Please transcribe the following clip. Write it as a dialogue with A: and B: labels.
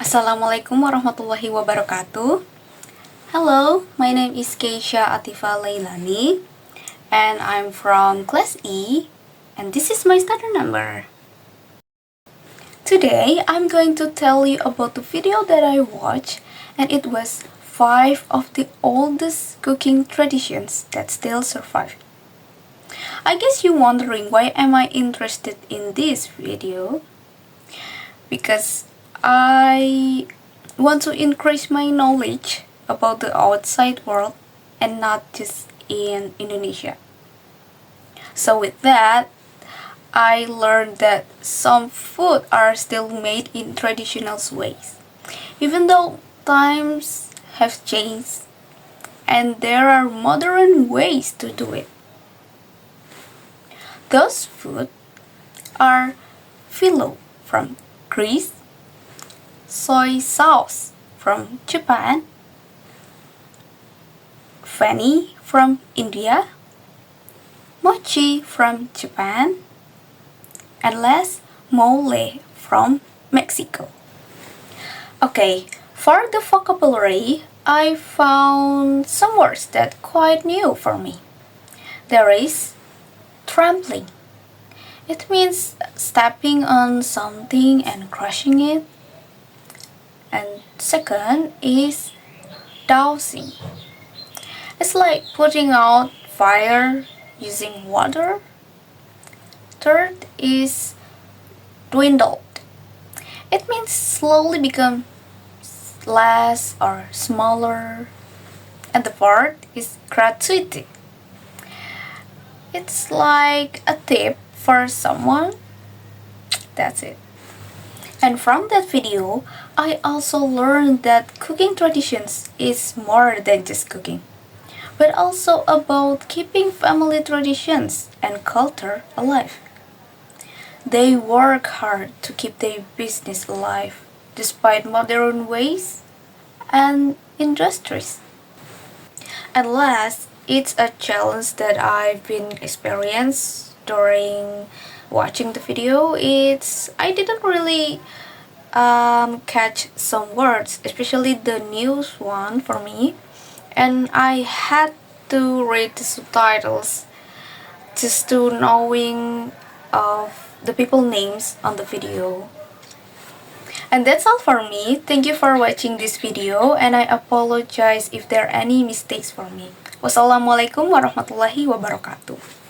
A: Assalamualaikum warahmatullahi wabarakatuh. Hello, my name is Keisha Athifa Leilani, and I'm from class E, and this is my starter number. Today, I'm going to tell you about the video that I watched, and it was 5 of the oldest cooking traditions that still survive. I guess you're wondering why am I interested in this video? Because I want to increase my knowledge about the outside world and not just in Indonesia. So with that, I learned that some food are still made in traditional ways. Even though times have changed and there are modern ways to do it. Those food are phyllo from Greece, soy sauce from Japan, feni from India, mochi from Japan, and last, mole from Mexico. Okay, for the vocabulary, I found some words that quite new for me. There is trampling. It means stepping on something and crushing it. And second is dousing. It's like putting out fire using water. Third is dwindled. It means slowly become less or smaller. And the fourth is gratuity. It's like a tip for someone. That's it. And from that video, I also learned that cooking traditions is more than just cooking, but also about keeping family traditions and culture alive. They work hard to keep their business alive despite modern ways and industries. And last, it's a challenge that I've been experienced during watching the video. I didn't really catch some words, especially the news one for me, and I had to read the subtitles just to knowing of the people names on the video. And that's all for me. Thank you for watching this video, and I apologize if there are any mistakes for me. Wassalamualaikum warahmatullahi wabarakatuh.